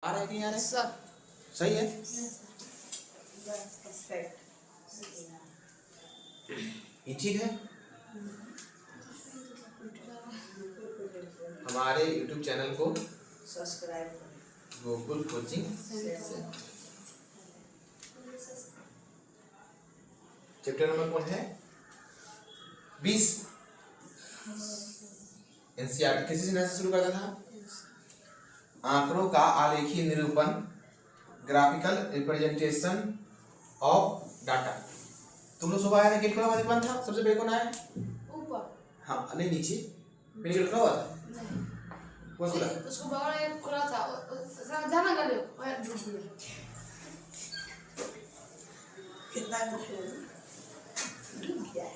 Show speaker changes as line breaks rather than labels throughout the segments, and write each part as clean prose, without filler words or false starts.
आ रहा है कि नहीं आ रहा है?
सर
सही है। ये ठीक है। हमारे YouTube चैनल को
सब्सक्राइब करें।
गोकुल कोचिंग चैप्टर नंबर कौन है? 20। एनसीईआरटी किसी से शुरू करता था? आंकड़ों का आलेखीय निरूपण, ग्राफिकल रिप्रेजेंटेशन ऑफ डाटा। तुम लोग सुबह आया था, गेट खुला हुआ था, सबसे पहले कौन आया?
ऊपर
हाँ नहीं, नीचे मेरे गेट खुला हुआ था। कौन खुला?
उसको बगल में खुला था, जाना कर लो और ढूंढ लिया।
कितना डूब गया है।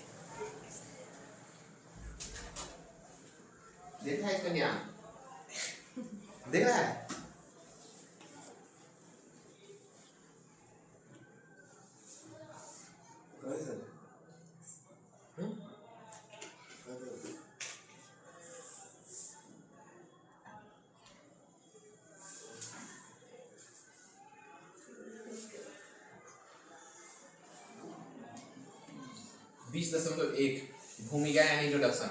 देखा है इसका ज्ञान? देख रहा है? बीस दशमलव एक भूमिका यानी इंट्रोडक्शन।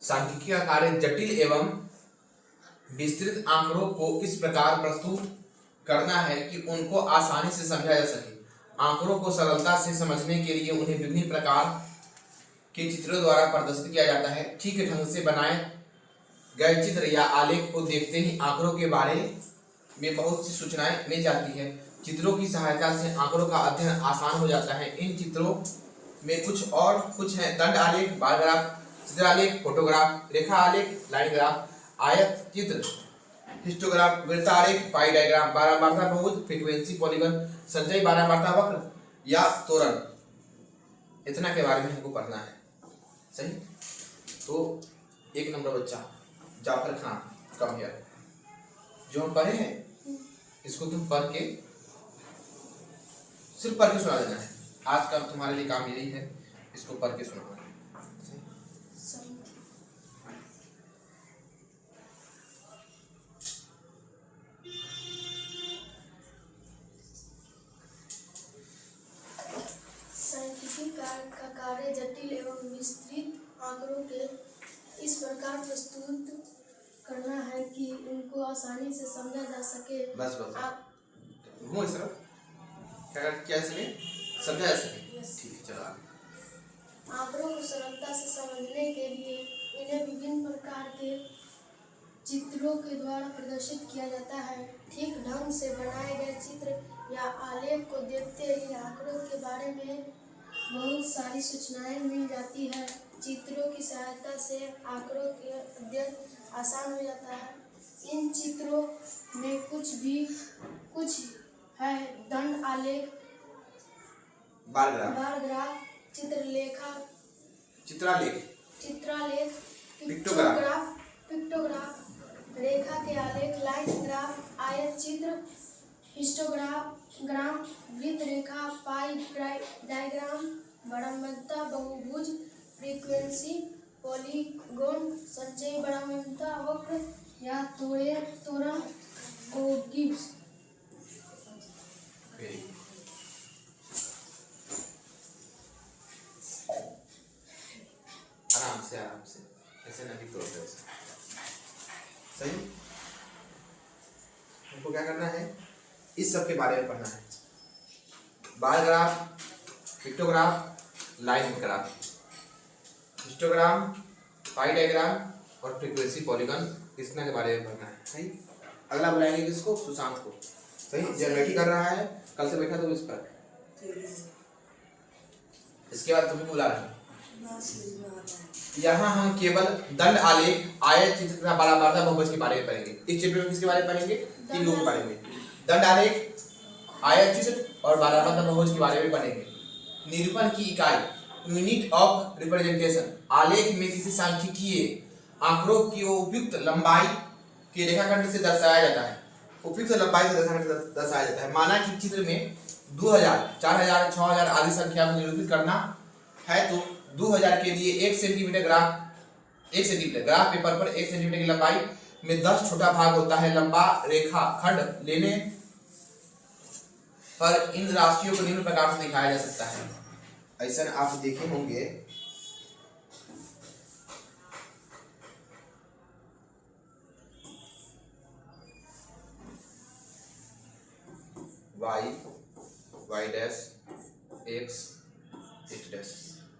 सांख्यिकी का कार्य जटिल एवं विस्तृत आंकड़ों को इस प्रकार प्रस्तुत करना है कि उनको आसानी से समझा जा सके। आंकड़ों को सरलता से समझने के लिए उन्हें विभिन्न प्रकार के चित्रों द्वारा प्रदर्शित किया जाता है। ठीक ढंग से बनाए गए चित्र या आलेख को देखते ही आंकड़ों के बारे में बहुत सी सूचनाएं मिल जाती है। चित्रों की सहायता से आंकड़ों का अध्ययन आसान हो जाता है। इन चित्रों में कुछ है दंड आलेख, बार ग्राफ, चित्रालेख, फोटोग्राफ, रेखा आलेख, लाइन ग्राफ, आयत चित्र, हिस्टोग्राफ, वृत्तारेख, पाई डायग्राम, बारहमार्था बहुभुज, फ्रीक्वेंसी पॉलीगन, संचयी बारहमार्था वक्र या तोरण, इतना के बारे में हमको पढ़ना है। सही? तो एक नंबर बच्चा जाफर खान कम हियर, जो हम पढ़े हैं इसको तुम पढ़ के सिर्फ पढ़ के सुना देना है। आज का तुम्हारे लिए काम यही है, इसको पढ़ के सुनाना।
सांख्यिकी का कार्य जटिल एवं विस्तृत आंकड़ों के इस प्रकार प्रस्तुत करना है कि उनको आसानी से समझा जा सके।
बस घूमो इस तरफ, क्या सके समझा जा सके। ठीक है, चलो आगे।
आंकड़ों को सरलता से समझने के लिए इन्हें विभिन्न प्रकार के चित्रों के द्वारा प्रदर्शित किया जाता है। ठीक ढंग से बनाए गए चित्र या आलेख को देखते ही आंकड़ों के बारे में बहुत सारी सूचनाएं मिल जाती है। चित्रों की सहायता से आंकड़ों के अध्ययन आसान हो जाता है। इन चित्रों में कुछ है दंड आलेख,
बार
ग्राफ,
चित्रालेख,
पिक्टोग्राफ, रेखा के आलेख, लाइन ग्राफ, आयत चित्र, हिस्टोग्राम, वृत्त रेखा, पाई डायग्राम, बारहमार्था बहुभुज, फ्रीक्वेंसी पॉलीगॉन, संचयी बारहमार्था वक्र या तोरण ओगिव्स।
आराम से ऐसे नहीं तोड़ते। सही? हमको क्या करना है, इस सब के बारे में पढ़ना है। Bar graph, pictograph, line graph, histogram, पाई डायग्राम और फ्रीक्वेंसी पॉलीगन, इसके बारे में पढ़ना है। सही? अगला बुलाएंगे किसको? सुशांत को। सही? ज्योमेट्री कर रहा है, कल से बैठा तो इस पर। इसके बाद तुम्हें बुला रहे हैं। यहाँ हम केवल दंड आलेख, आयत चित्र तथा बारहमार्था बहुभुज के बारे में पढ़ेंगे। इस चैप्टर में किसके बारे में पढ़ेंगे? तीन लोगों के बारे में। दंड आलेख, आयत चित्र और बारहमार्था बहुभुज के बारे में पढ़ेंगे। निरूपण की इकाई, यूनिट ऑफ रिप्रेजेंटेशन। आलेख में किसी सांख्यिकीय आंकड़ों की उपयुक्त लंबाई के रेखाखंड से दर्शाया जाता है। उपयुक्त लंबाई से दर्शाया जाता है। माना कि चित्र में 2000, 4000, 6000 आदि संख्या को निरूपित करना है तो 2000 के लिए 1 सेंटीमीटर ग्राफ पेपर पर 1 सेंटीमीटर की लंबाई में 10 छोटा भाग होता है। लंबा रेखा खंड लेने पर इन राशियों को निम्न प्रकार से दिखाया जा सकता है। ऐसा आप देखे होंगे y डैश x डैश।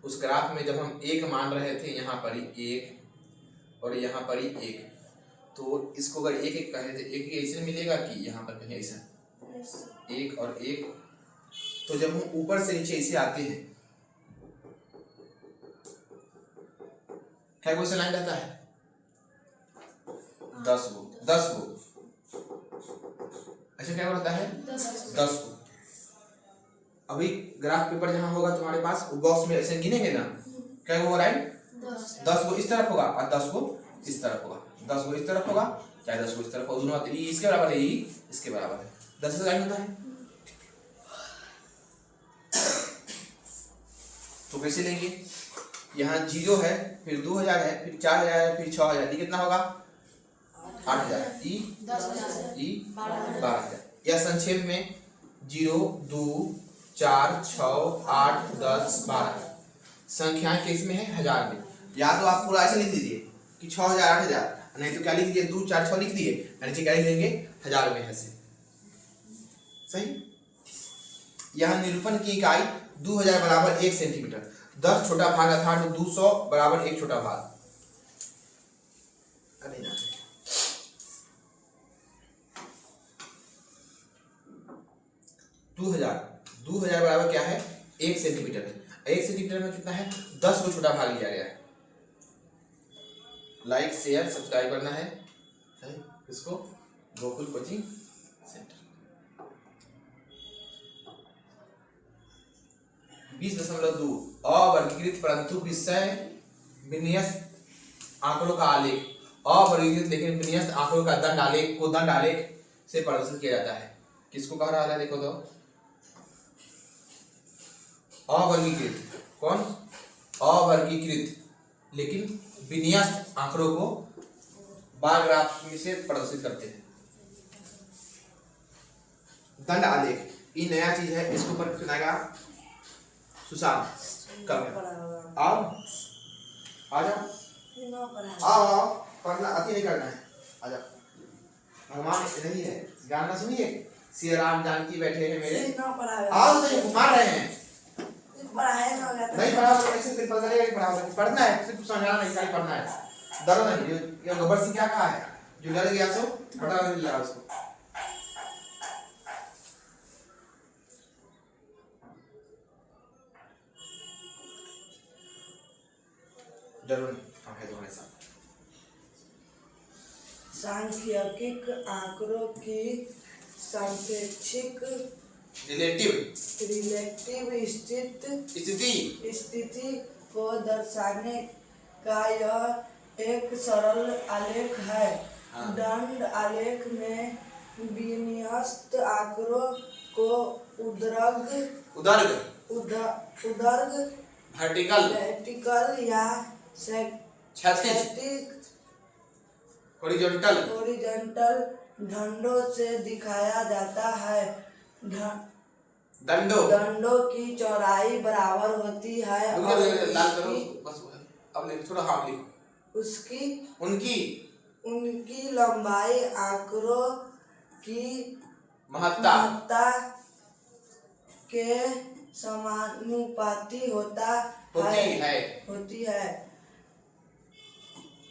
उस ग्राफ में जब हम 1 मान रहे थे, यहाँ पर ही 1 और यहाँ पर ही 1, तो इसको अगर 1 1 कहे तो 1 ऐसे मिलेगा कि यहाँ पर कहीं ऐसा 1 और 1। तो जब हम ऊपर से नीचे ऐसे आते हैं, क्या क्वेश्चन लाइन रहता है 10 गो। अच्छा क्या होता है 10 को। अभी ग्राफ पेपर जहां होगा तुम्हारे पास, बॉक्स में ऐसे गिनेंगे ना, क्या वो लाइन 10 को इस तरफ होगा और 10 को इस तरफ होगा, 10 को इस तरफ होगा चाहे 10 को इस तरफ होगा, दोनों इसके बराबर है, इसके बराबर है, 10 से लाइन होता है। तो कैसे लेंगे, यहाँ 0 है, फिर 2000 है, फिर 4000 है, फिर 6000, ये कितना होगा 8000, ई 12000। या संक्षेप में 0 2 4 6 8 10 12 संख्याएं किसमें है, हजार में। या तो आप पूरा ऐसे लिख दीजिए कि 6000 8000, नहीं तो क्या लिख दीजिए 2 4 6 लिख दिए, नीचे क्या लिख देंगे हजार में है से। सही। यहाँ निरूपण की इकाई 2000 बराबर 1 सेंटीमीटर, 10 छोटा भाग अर्थात 200 बराबर 1 छोटा भाग। अरे ना 2000 बराबर क्या है 1 सेंटीमीटर है। 1 सेंटीमीटर में कितना है 10 को छोटा भाग लिया गया है। लाइक शेयर सब्सक्राइब करना है। सही। इसको गोकुल कोचिंग सेंटर 20.2 अवर्गीकृत परंतु विषय विन्यस्त आंकड़ों का आलेख, अवर्गीकृत लेकिन विन्यस्त आंकड़ों का दंड आलेख को दंड आलेख से प्रदर्शित किया जाता है। किसको कह रहा है देखो तो, अवर्गीकृत, कौन अवर्गीकृत लेकिन विन्यस्त आंकड़ों को बार ग्राफ में से प्रदर्शित करते हैं। दंड आलेख ये नया चीज है, इसको पर सुनाएगा सुशांत कब। आओ आ जाओ, आओ पढ़ना अति नहीं करना है, आ जाओ। भगवान नहीं है, गाना सुनिए, श्री राम जानकी बैठे हैं मेरे, आओ सही घुमा रहे हैं। नहीं पढ़ा तो ऐसे पता लगेगा कि पढ़ना है, सिर्फ समझाना नहीं, क्या पढ़ना है, डरो नहीं। ये गब्बर सिंह क्या कहा है, जो डर गया सो हटा नहीं लगा उसको। डरो नहीं, हम है तुम्हारे साथ।
सांख्यिक आंकड़ों की सापेक्षिक
रिलेटिव
स्थिति को दर्शाने का यह एक सरल आलेख है। दंड आलेख में विन्यस्त आंकड़ों को उदर्ग वर्टिकल या क्षैतिज हॉरिजॉन्टल ढंडों से दिखाया जाता है। दंडों की चौड़ाई बराबर होती है उनकी लंबाई आंकड़ों की महत्ता के समानुपाती होती है।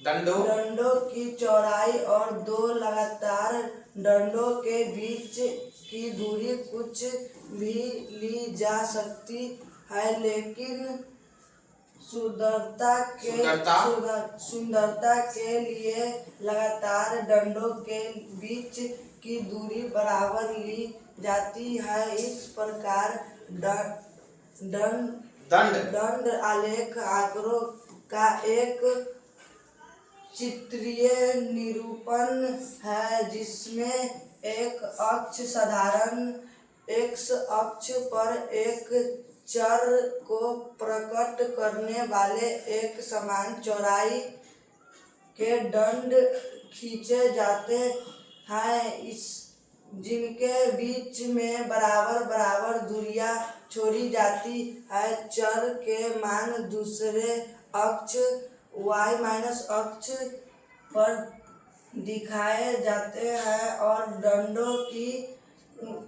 दंडों की चौड़ाई और दो लगातार दंडों के बीच की दूरी कुछ भी ली जा सकती है, लेकिन सुंदरता के लिए लगातार दंडों के बीच की दूरी बराबर ली जाती है। इस प्रकार दंड आलेख आंकड़ों का एक चित्रीय निरूपण है, जिसमें एक अक्ष साधारण x अक्ष पर एक चर को प्रकट करने वाले एक समान चौड़ाई के दंड खींचे जाते हैं, इस जिनके बीच में बराबर बराबर दूरियां छोड़ी जाती है। चर के मान दूसरे अक्ष y- अक्ष पर दिखाए जाते हैं और दंडों की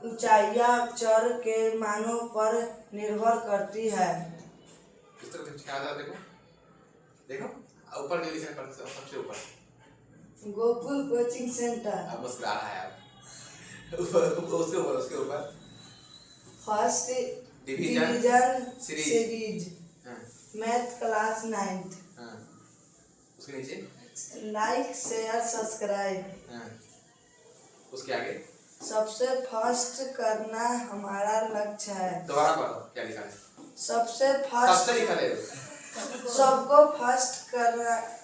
ऊंचाइयां चर के मानों पर निर्भर करती है।
इस तरह से क्या आता है, देखो देखो ऊपर नीचे पर सबसे ऊपर
गोकुल कोचिंग सेंटर।
अब मुस्कुरा रहा है आप उसके ऊपर
फर्स्ट
डिवीजन
सीरीज
हाँ,
मैथ क्लास 9th।
हाँ, उसके नीचे
लाइक शेयर सब्सक्राइब।
हाँ, उसके आगे
सबसे फर्स्ट करना हमारा लक्ष्य है।
दोबारा पढ़ो क्या लिखा है।
सबसे
सबसे
फर्स्ट
लिखा है
सबको फर्स्ट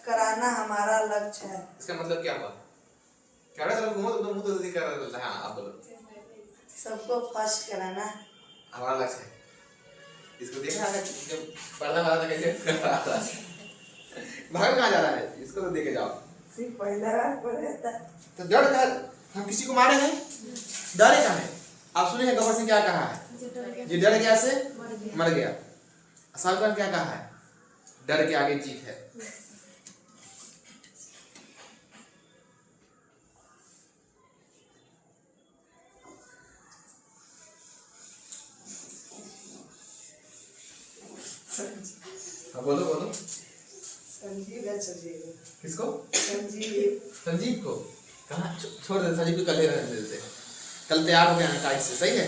कराना हमारा लक्ष्य है।
इसका मतलब क्या हुआ, क्या रहा चलो घूमो तो मुंह तो दिख रहा है। हाँ आप बोलो।
सबको फर्स्ट कराना
हमारा लक्ष्य है। इसको देखा है जब पर्दा वाला था कैसे कर रहा था। भाग कहाँ जा रहा है, इसको तो देखे जाओ।
सिर्फ पहला बार पढ़ा था।
तो डर कर हम किसी को मारे हैं, डरे का है। आप सुने हैं गबर सिंह क्या कहा है, जो डर गया से मर गया। शाहरुख खान क्या कहा है, डर के आगे जीत है। हाँ बोलो बोलो।
संजीव है, संजीव
किसको,
संजीव
संजीव को कहाँ छोड़ दे, संजीव को कल ही रहने देते। कल तैयार हो गया ना टाइट से, सही है।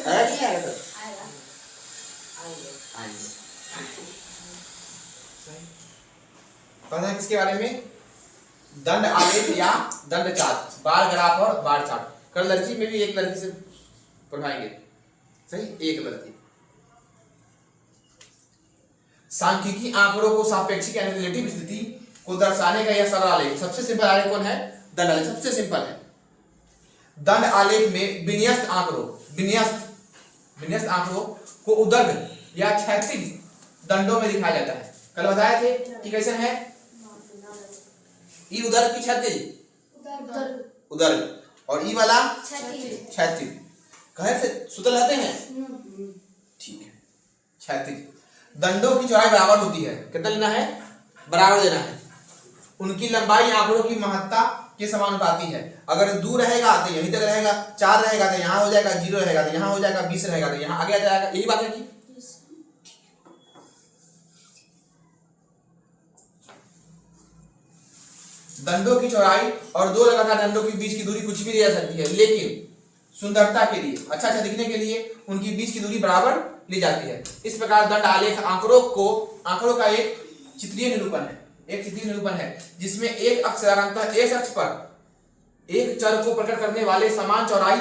आया नहीं आया तो आएंगे। पता है किसके बारे में, दंड आलेख या दंड चार्ट, बार ग्राफ और बार चार्ट। कल लड़की में भी एक लड़की से पढ़ाएंगे, सही, एक लड़की। सांख्यिकी आंकड़ों को सापेक्षिक यानी रिलेटिव स्थिति को दर्शाने का यह सरल आलेख। सबसे सिंपल आलेख कौन है, दंड आलेख सबसे सिंपल है। दंड आलेख में विन्यस्त आंकड़ों को उदर्ग या क्षैतिज दंडों में दिखाया जाता है। कल बताए थे कि कैसे है, ई उदर्ग की क्षैतिज उदर्ग और ई वाला क्षैतिज। कहे से सुतल रहते हैं, ठीक है। क्षैतिज दंडों की चौड़ाई बराबर होती है, कितना लेना है, बराबर देना है। उनकी लंबाई आंकड़ों की महत्ता के समानुपाती है। अगर दूर रहेगा तो यहीं तक रहेगा, 4 रहेगा तो यहाँ हो जाएगा, 0 रहेगा तो यहाँ हो जाएगा, 20 रहेगा तो यहाँ आगे आ जाएगा। यही बात है कि दंडों की चौड़ाई और दो लगातार दंडों के बीच की दूरी कुछ भी दी जा सकती है, लेकिन सुंदरता के लिए, अच्छा दिखने के लिए उनकी बीच की दूरी बराबर ली जाती है। इस प्रकार दंड आलेख आंकड़ों का एक चित्रीय निरूपण है, जिसमें एक अक्ष साधारणतः एक अक्ष पर एक चर को प्रकट करने वाले समान चौड़ाई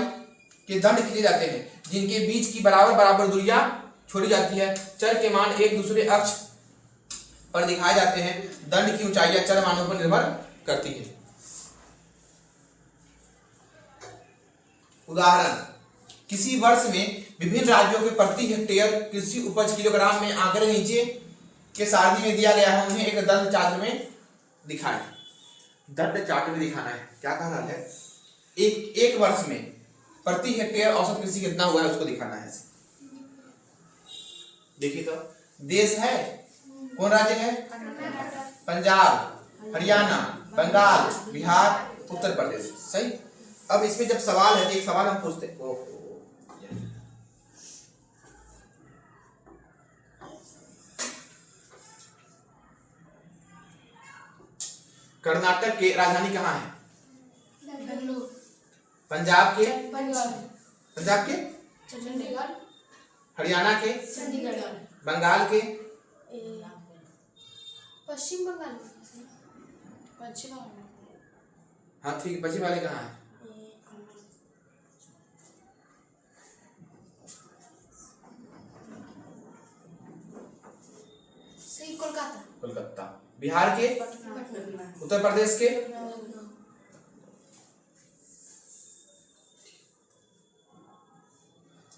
के दंड खींचे जाते हैं, जिनके बीच की बराबर दूरियां छोड़ी जाती है। चर के मान एक दूसरे अक्ष पर दिखाए जाते हैं। दंड की ऊंचाइयां चर मानों पर निर्भर करती है। उदाहरण, किसी वर्ष में विभिन्न राज्यों के प्रति हेक्टेयर कृषि उपज किलोग्राम में आंकड़े नीचे के सारणी में दिया गया है, उन्हें एक दंड चार्ट में दिखाएं। दंड चार्ट में दिखाना है, क्या कह रहा है, एक वर्ष में प्रति हेक्टेयर औसत कृषि कितना हुआ है उसको दिखाना है। देखिए तो देश है, कौन राज्य है, पंजाब, हरियाणा, बंगाल, बिहार, उत्तर प्रदेश, सही। अब इसमें जब सवाल है तो एक सवाल हम पूछते हैं, कर्नाटक के राजधानी कहाँ है, पंजाब के
चंडीगढ़,
हरियाणा के,
चंडीगढ़,
बंगाल के,
पश्चिम बंगाल
हाँ ठीक है, पश्चिम वाले कहाँ है, कोलकाता। बिहार के, उत्तर प्रदेश के,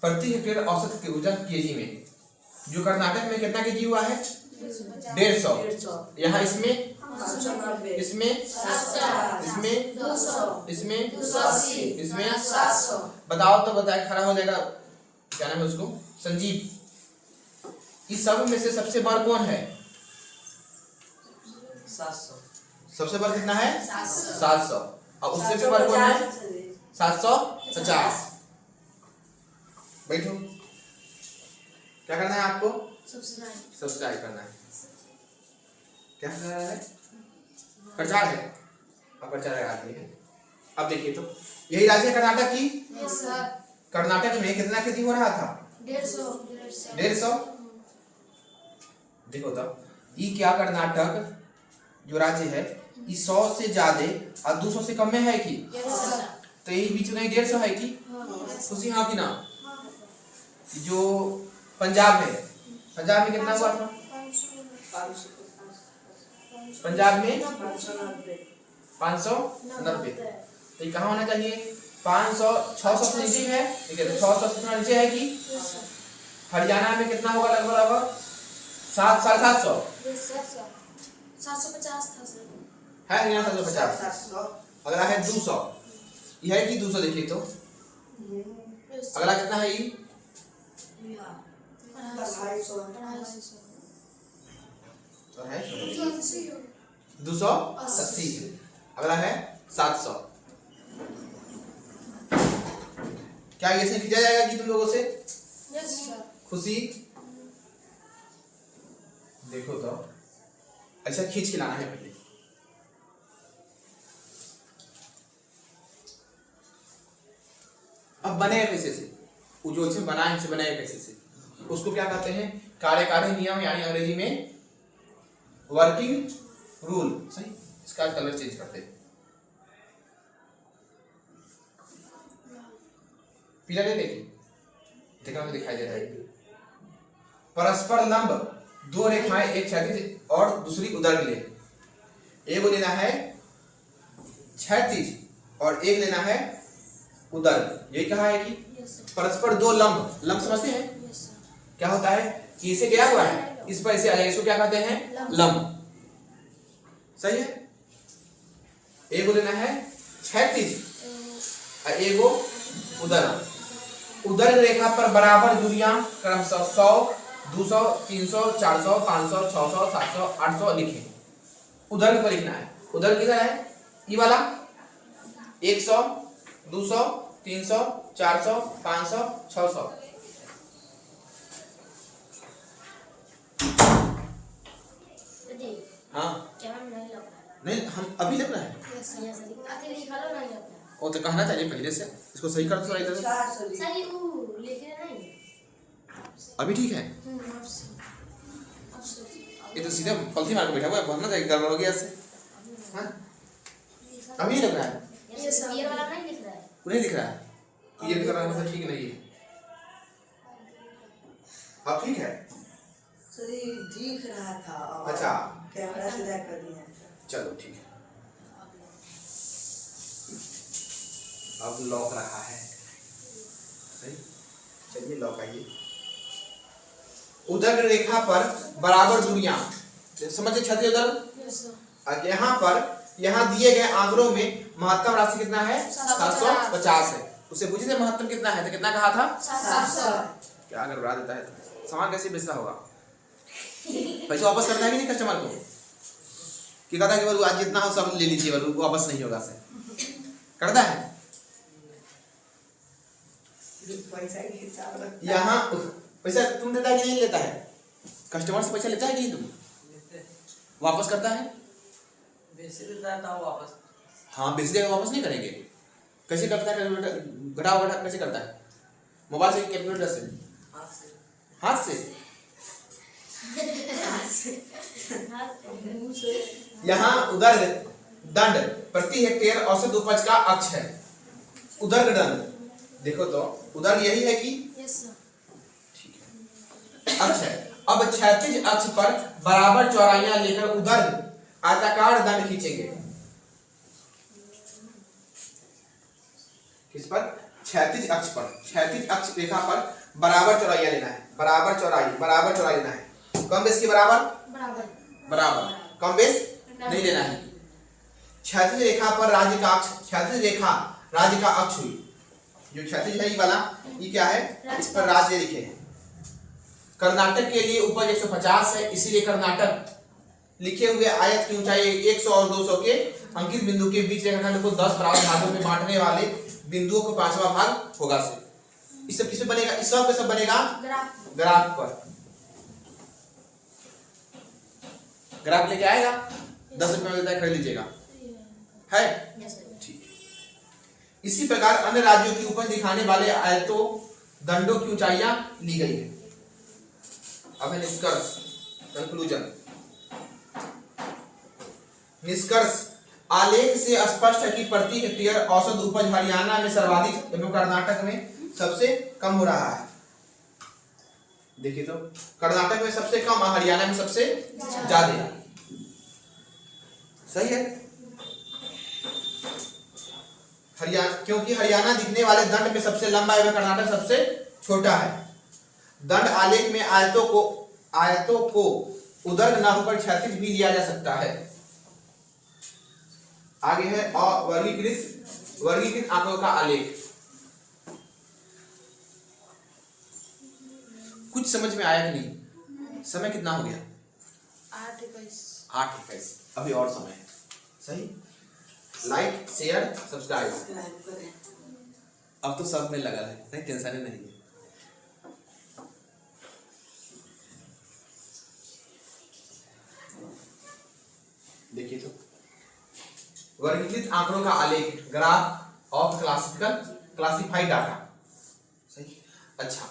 प्रति हेक्टेयर औसत के वजन केजी में जो कर्नाटक में कितना केजी हुआ है? 150। यहाँ इसमें, इसमें, इसमें, इसमें, इसमें, बताओ तो बताए, खड़ा हो जाएगा। क्या नाम है उसको? संजीव। इस सब में से सबसे बड़ा कौन है?
700।
सबसे बड़ा कितना है? 700। और उससे भी बड़ा कौन है? 750। बैठो। क्या करना है आपको? सब्सक्राइब करना है। क्या करना है? प्रचार है। अब प्रचार लगा दिए। अब देखिए तो यही राज्य है कर्नाटक की।
Yes sir.
कर्नाटक में कितना खेती हो रहा था?
150।
देखो तो ये क्या कर्नाटक जो राज्य है ये 100 से ज्यादा और 200 से कम में है कि?
Yes sir.
तो यही बीच में 150 है कि? खुशी हाँ कि ना? जो पंजाब है, पंजाब में कितना हुआ था? पंजाब में 590। तो ये कहाँ होना चाहिए? 500, 600 से नीचे है। ठीक है, तो 600 से नीचे है कि? हरियाणा में कितना होगा लगभग लगभग? 750।
750 था सर।
है हरियाणा 750। अगला है 200। यह है कि 200 देखिए तो। अगला कितना है ये?
250।
तो है 280। अगला है 700। क्या ये से खींचा जाएगा कि तुम लोगों से?
Yes sir.
खुशी देखो तो ऐसा खींच के लाना है पहले। अब बने कैसे से? वो जो इसमें बनाए से बनाए कैसे से? उसको क्या कहते हैं? कार्यकारी नियम, यानी अंग्रेजी में वर्किंग रूल। सही। इसका कलर चेंज करते हैं। पीला ले लेगी, देखा तो दिखाई दे रहा है। परस्पर लंब दो रेखाएं, एक क्षैतिज और दूसरी ऊर्ध्वाधर ले। एक लेना है क्षैतिज और एक लेना है ऊर्ध्वाधर। यही कहा है कि परस्पर दो लंब, लंब समझते हैं क्या होता है? कि इसे क्या हुआ है, इस पर इसे आ जाएगा, इसको क्या कहते हैं? लंब। सही है। एक लेना है क्षैतिज और एक ऊर्ध्वाधर। ऊर्ध्वाधर रेखा पर बराबर दूरियां क्रमशः 100, 200, 300, 400, 500, 600, 700, 800 लिखें। ऊर्ध्वाधर पर लिखना है। ऊर्ध्वाधर किधर है? ये वाला 100, 200, 300, 400, 500, 600। हाँ नहीं, हम अभी लिख रहे हैं। वो तो कहना चाहिए पहले से। इसको सही कर दो इधर से। अभी ठीक है। ये तो सीधा पलथी मार के बैठा हुआ है, भरना चाहिए, गड़बड़ हो गया इससे। हाँ? अभी लिख रहा है।
ये वाला नहीं लिख रहा है।
नहीं लिख रहा है। ये भी कर रहा है, मतलब ठीक नहीं है। अब ठीक है।
सर ये दिख रहा था और
अच्छा,
कैमरा से देख कर दिया।
चलो ठीक है। अब लॉक रखा है। सही। चलिए लॉक आइए। ऊर्ध्वाधर रेखा पर बराबर दूरियां, समझे? क्षैतिज ऊर्ध्वाधर। यहाँ पर यहाँ दिए गए आंकड़ों में महत्तम राशि कितना है? 750 है। उसे पूछे थे महत्तम कितना है, तो कितना कहा था?
700।
क्या अगर बढ़ा देता है तो सामान कैसे बेचता होगा? पैसे वापस करता है कि नहीं कस्टमर को? कि कहता है कि बोलो आज जितना हो सब ले लीजिए, बोलो वापस नहीं होगा से करता है। यहाँ पैसा तुम देता है कि नहीं लेता है? कस्टमर से पैसा लेता है कि नहीं? तुम वापस करता है?
बेचे देता था वापस।
हाँ, बेच देगा, वापस नहीं करेंगे। कैसे करता है? घटा वटा कैसे करता है? मोबाइल से, कैलकुलेटर से, हाथ से। यहाँ उदर दंड प्रति हेक्टेयर औसत उपज का अक्ष है। उदर दंड देखो तो उदर यही है कि? ठीक है, अक्ष है। अब क्षैतिज अक्ष पर बराबर चौड़ाइयां लेकर उदर आयताकार दंड खींचेंगे। किस पर? क्षैतिज अक्ष पर। क्षैतिज अक्ष रेखा पर बराबर चौड़ाइयां लेना है। बराबर चौड़ाई लेना है। कम बेस के बराबर
बराबर
कम बेस नहीं लेना है। क्षैतिज रेखा पर राज्य का अक्ष, क्षैतिज रेखा राज्य का अक्ष हुई। जो क्षैतिज है ये वाला, ये क्या है, इस पर राज्य लिखे हैं। कर्नाटक के लिए उपज 150 है, इसीलिए कर्नाटक लिखे हुए आयत की ऊंचाई 100 और 200 के अंकित बिंदु के बीच रेखाखंड को 10 बराबर भागों में बांटने वाले बिंदुओं को 5वां भाग होगा से। इस सब किसमें बनेगा, इस सब पे सब बनेगा ग्राफ पर। ग्राफ लेके आएगा, 10 रुपए में देता है, खरीद लीजिएगा, है ठीक। इसी प्रकार अन्य राज्यों की उपज दिखाने वाले आयतों दंडों की ऊंचाइयां ली गई है। अब है निष्कर्ष, कंक्लूजन। निष्कर्ष, आलेख से स्पष्ट है कि प्रति हेक्टेयर औसत उपज हरियाणा में सर्वाधिक एवं कर्नाटक में सबसे कम हो रहा है। देखिए तो कर्नाटक में सबसे कम, हरियाणा में सबसे ज्यादा। सही है, हरियाणा, क्योंकि हरियाणा दिखने वाले दंड में सबसे लंबा एवं कर्नाटक सबसे छोटा है। दंड आलेख में आयतों को उदर्ग न होकर क्षैतिज भी लिया जा सकता है। आगे है वर्गीकृत आंकड़ों का आलेख। कुछ समझ में आया कि नहीं? समय कितना हो गया? 8:21। अभी और समय है। सही, लाइक शेयर सब्सक्राइब। अब तो सब में लगा है, नहीं टेंशन नहीं है। देखिए तो वर्गीकृत आंकड़ों का आलेख, ग्राफ ऑफ क्लासिफाइड डाटा। सही, अच्छा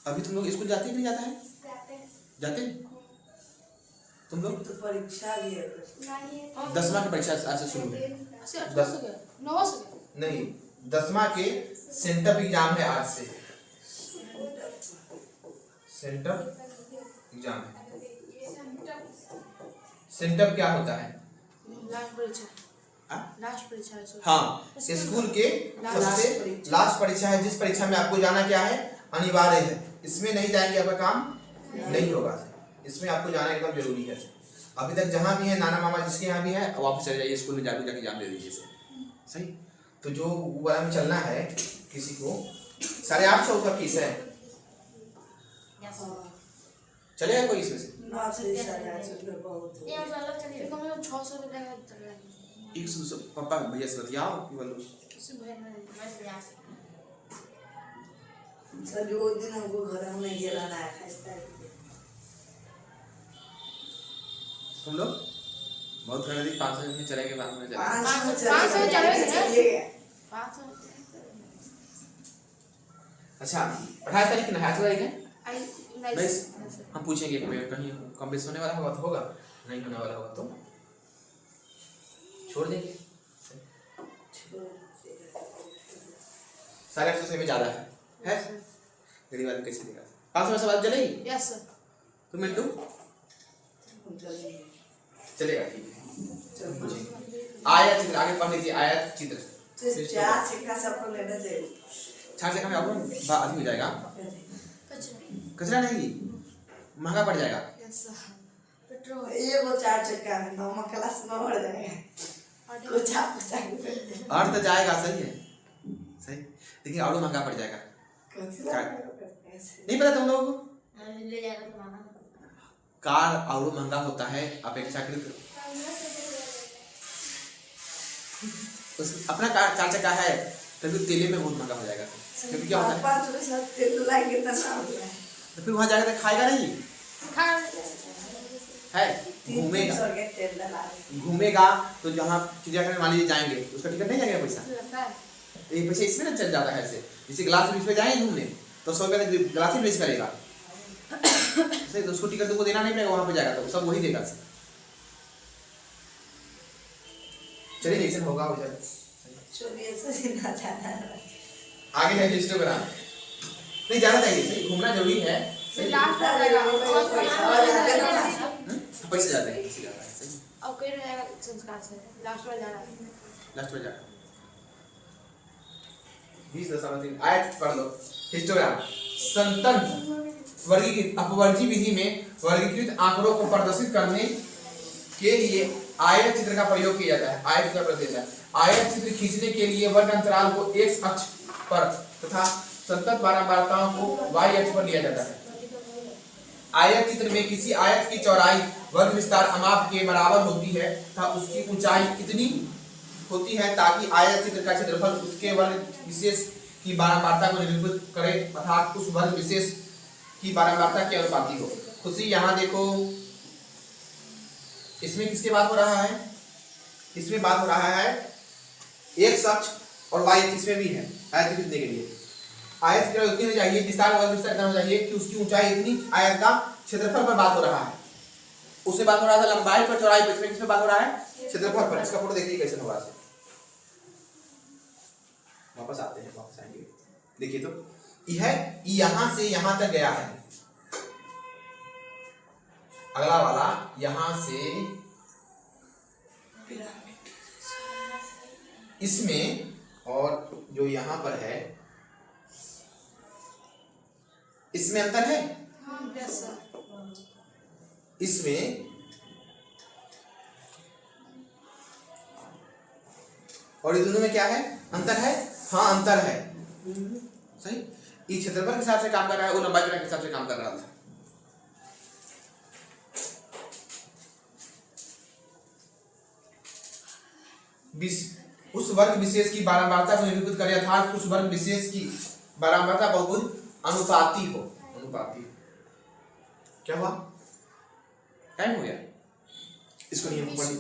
अभी तुम लोग स्कूल जाते हैं, नहीं जाता है? जाते हैं तुम लोग?
तो परीक्षा भी है,
10वां की परीक्षा आज से शुरू है।
9 से
नहीं, 10वां के सेंटअप एग्जाम है आज से। सेंटअप एग्जाम है। सेंटअप क्या होता है?
लास्ट परीक्षा है।
हाँ, स्कूल के सबसे लास्ट परीक्षा है, जिस परीक्षा में आपको जाना क्या है, अनिवार्य है। इसमें नहीं जाएंगे आपका काम नहीं होगा। इसमें आपको जाना एकदम जरूरी है। अभी तक जहाँ भी है, नाना मामा जिसके यहाँ भी है, वापस चले जाइए स्कूल में, जाके एग्जाम दे दीजिए। सही, तो जो वाला में चलना है किसी को 850 का फीस है, चलेगा कोई इसमें से?
बहुत
ये वाला चलिए कम से कम 600 रुपए का चल रहा है।
100 पापा भैया से बतियाओ कि बोलो।
इससे भैया मैं ले आ सकता
सर जो दिन हमको घर में गेला ना खास्ता
तुम लोग बहुत खरीदी 500 में चलेंगे, बाद में चलेंगे।
500 चलेंगे। 500
अच्छा 28 तारीख ना है, 8 तारीख है।
नाइस।
हम पूछेंगे कहीं कम बेस होने वाला होगा तो होगा, नहीं होने वाला होगा तो छोड़ देंगे। 850 से में ज्यादा है गरीब आदमी कैसे देगा? 500 से बात चलेगी?
Yes sir.
तो मिंटू चलेगा, ठीक है। पूछेंगे आयत चित्र, आगे पढ़ लीजिए आयत चित्र।
चार छिक्का सबको लेना चाहिए।
4 से कम में आपको आदमी हो जाएगा। कचरा नहीं, महंगा पड़ जाएगा।
Yes sir. पेट्रोल
ये वो 4 चक्का में 9 क्लास में बढ़ जाएगा। कुछ आप
और तो जाएगा, सही है, सही, लेकिन और महंगा पड़ जाएगा। नहीं पता तुम लोगों को?
ले जाएगा तुम्हारा
कार और महंगा होता है अपेक्षाकृत। अपना कार 4 चक्का है, तभी तेले में बहुत महंगा हो जाएगा। क्योंकि क्या होता है,
5 रुपए से तेल लाएंगे तो ना होगा।
तो फिर वहां जाकर खाएगा नहीं है। घूमेगा तो जहाँ चिड़ियाघर मान लीजिए जाएंगे, उसका टिकट नहीं जाएगा पैसा, ये पैसा इसमें ना चल जाता है। ऐसे जैसे ग्लास ब्रिज पे जाएंगे घूमने तो 100 रुपये ग्लास ब्रिज करेगा, सही, तो उसको टिकट तुमको देना नहीं पड़ेगा, वहां पे जाएगा तो सब वही देगा। चलिए जैसे होगा हो जाए। आगे है हिस्टोग्राम, नहीं जाना चाहिए, घूमना जरूरी है।
लास्ट हो जाएगा
पैसे जाते हैं, पैसे जाता है, सही।
और कहीं रहेगा संस्कार से लास्ट में जाना है।
लास्ट में जा 20.3 आयत पढ़ लो। हिस्टोग्राम संतत वर्गीकृत अपवर्जी विधि में वर्गीकृत आंकड़ों को प्रदर्शित करने के लिए आयत चित्र का प्रयोग किया जाता है। आयत चित्र प्रयोग किया जाता है। आयत चित्र खींचने के लिए वर्ग अंतराल को x अक्ष पर तथा संतत बारंबारताओं को y अक्ष पर लिया जाता है। आयत चित्र में किसी आयत की चौड़ाई वर्ग विस्तार अमाप के बराबर होती है तथा उसकी ऊंचाई इतनी होती है ताकि आयत चित्र का क्षेत्रफल उसके वर्ग विशेष की बारंबारता को निरूपित करे अर्थात उस वर्ग विशेष की बारंबारता के अनुपाती हो। खुशी यहाँ देखो, इसमें किसके बात हो रहा है? इसमें बात हो रहा है x अक्ष और y अक्ष इसमें भी है। आयत चित्र के लिए आयत चित्र उतनी होनी चाहिए, विस्तार वर्ग विस्तार इतना होना चाहिए कि उसकी ऊंचाई इतनी, आयत का क्षेत्रफल पर बात हो रहा है। उससे बात हो रहा था लंबाई पर, चौड़ाई पर, इसमें किस पे बात हो रहा है? क्षेत्रफल पर। इसका फोटो देखिए कैसे होगा। वापस आते हैं, वापस आएंगे। देखिए तो यह यहां से यहां तक गया है। अगला वाला यहां से इसमें, और जो यहां पर है इसमें अंतर है।
Yes sir.
इसमें और ये दोनों में क्या है? अंतर है। हाँ अंतर है, सही। ये क्षेत्रफल के हिसाब से काम कर रहा है, वो लंबाई के हिसाब से काम कर रहा था। उस वर्ग विशेष की बारंबारता को निरूपित करें अर्थात उस वर्ग विशेष की बारंबारता बहुभुज अनुपाती हो। अनुपाती क्या हुआ? टाइम हो गया। इसको नियम पढ़िए।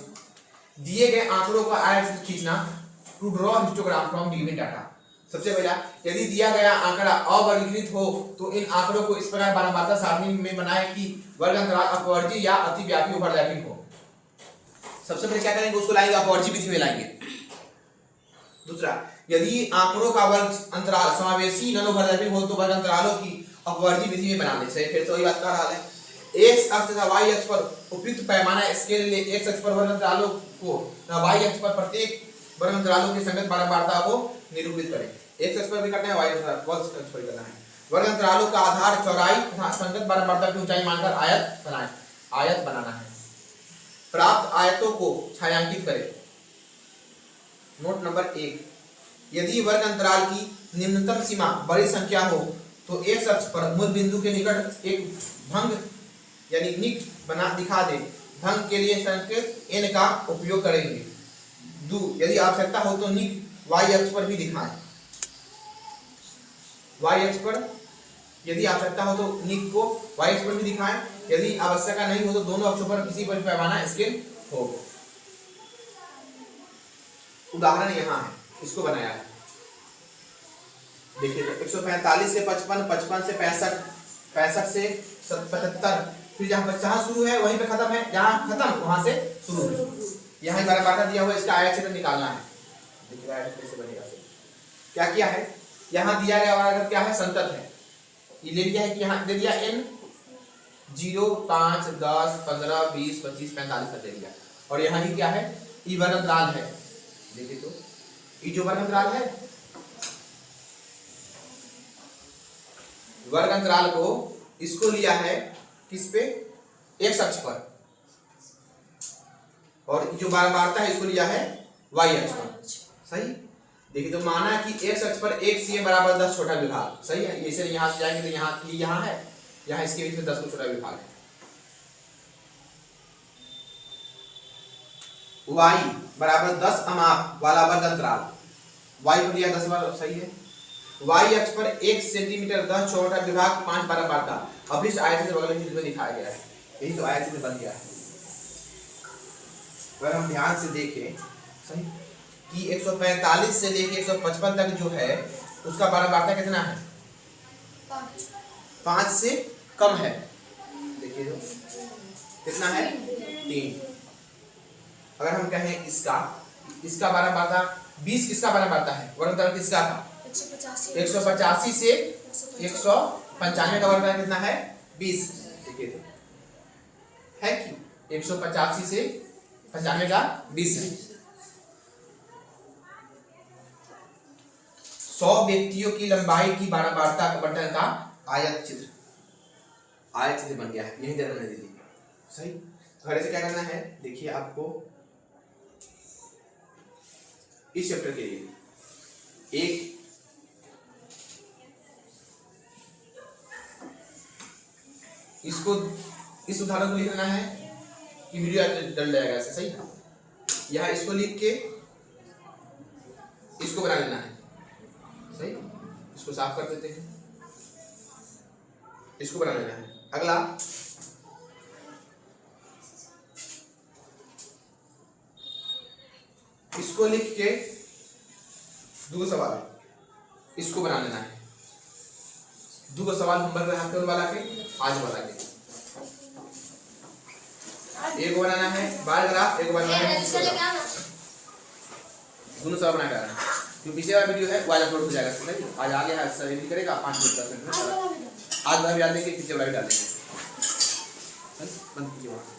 दिए गए आंकड़ों का आयत खींचना to draw histogram from given data. सबसे पहला, यदि दिया गया आंकड़ा अवर्गीकृत हो तो इन आंकड़ों को इस प्रकार बारंबारता सारणी में बनाएं कि वर्ग अंतराल अपवर्जी या अतिव्यापी ओवरलैपिंग हो। सबसे पहले क्या करेंगे? उसको लाएंगे अपवर्जी विधि में लाएंगे। दूसरा, यदि आंकड़ों का वर्ग अंतराल समावेशी नॉन ओवरलैपिंग हो तो वर्ग अंतरालों की अपवर्जी विधि में बनाने से। फिर से वही बात कर रहा है। x अक्ष तथा y अक्ष पर उपयुक्त पैमाना स्केल ले x अक्ष पर वर्ग अंतरालों को तथा y अक्ष पर प्रत्येक वर्ग अंतरालों की संगत बारंबारता को निरूपित करें। x अक्ष पर भी करना है, y अक्ष पर भी करना है। वर्ग अंतरालों का आधार चौड़ाई तथा संगत बारंबारता की ऊंचाई मानकर आयत बनाएं। आयत बनाना है। प्राप्त आयतों को छायांकित करें। नोट नंबर 1, यदि वर्ग अंतराल की निम्नतम सीमा बड़ी संख्या हो तो x अक्ष पर मूल बिंदु के निकट एक भंग यानी निक बना दिखा दे। भंग के लिए संकेत n का उपयोग करेंगे। 2, यदि आवश्यकता हो तो निक y अक्ष पर भी दिखाएं। y अक्ष पर यदि आवश्यकता हो तो निक को y अक्ष पर भी दिखाएं। यदि आवश्यकता नहीं हो तो दोनों अक्षों पर किसी पर पैमाना स्केल हो। उदाहरण यहाँ है, इसको बनाया है। देखिए 145 से 55, 55 से 65, 65 से 75, फिर जहाँ 50 शुरू है वहीं पे खत्म है, जहाँ खत्म वहां से शुरू है। यहाँ ही बारंबारता दिया हुआ है, इसका आयत क्षेत्र निकालना है। देखिए आयत कैसे बनेगा। क्या किया है? यहाँ दिया गया वाला क्या है? संतत है। ये ले लिया है कि यहाँ दे दिया n 0, 5, 10, 15, 20, 25, 45 तक दे दिया। और यहाँ ही क्या है? ई वर्ग अंतराल है। देखिए तो ये जो वर्ग अंतराल है, वर्ग अंतराल को इसको लिया है किस पे? x अक्ष पर। और जो बारंबारता है इसको लिया है y अक्ष पर। सही। देखिए तो माना कि x अक्ष पर 1 cm बराबर 10 छोटा विभाग। सही है। इसे यहाँ से जाएंगे तो यहाँ है, यहाँ इसके बीच में 10 को छोटा विभाग है। y बराबर 10 अमाप वाला वर्ग अंतराल, y पर दिया 10 बार। सही है। y अक्ष पर 1 सेंटीमीटर 10 छोटा विभाग 5 बारंबारता। अब इस आयत से बगल में दिखाया गया है। यही तो आयत में बन गया है। अगर हम ध्यान से देखें सही कि 145 से लेके 155 तक जो है उसका बारंबारता कितना है? 5 से कम है। देखिए तो कितना है? 3। अगर हम कहें इसका बारंबारता 20, किसका बारंबारता है? वर्ग अंतराल किसका था? 185 से 195 का वर्ग कितना है? 20। देखिए तो है कि 185 से 95 का 20 है। 100 व्यक्तियों की लंबाई की बारंबारता का बटन का आयत चित्र बन गया है। यही देना है दीदी, सही। घर से क्या करना है, देखिए आपको इस चैप्टर के लिए एक इसको इस उदाहरण को लिखना है कि वीडियो डल जाएगा ऐसे, सही। यहाँ इसको लिख के इसको बना लेना है, सही। इसको साफ कर देते हैं, इसको बना लेना है। अगला इसको लिख के दो सवाल इसको बना लेना है। दो सवाल नंबर पे हाथ वाला के आज वाला के एक बनाना है बार ग्राफ, एक बनाना है दोनों सवाल बना कर जो पीछे वाला वीडियो है वो आज अपलोड हो जाएगा, नहीं आज आ गया है सर, ये करेगा 5 मिनट 10 मिनट आज वाला भी डाल देंगे, पीछे वाला भी डाल देंगे। बंद कीजिए।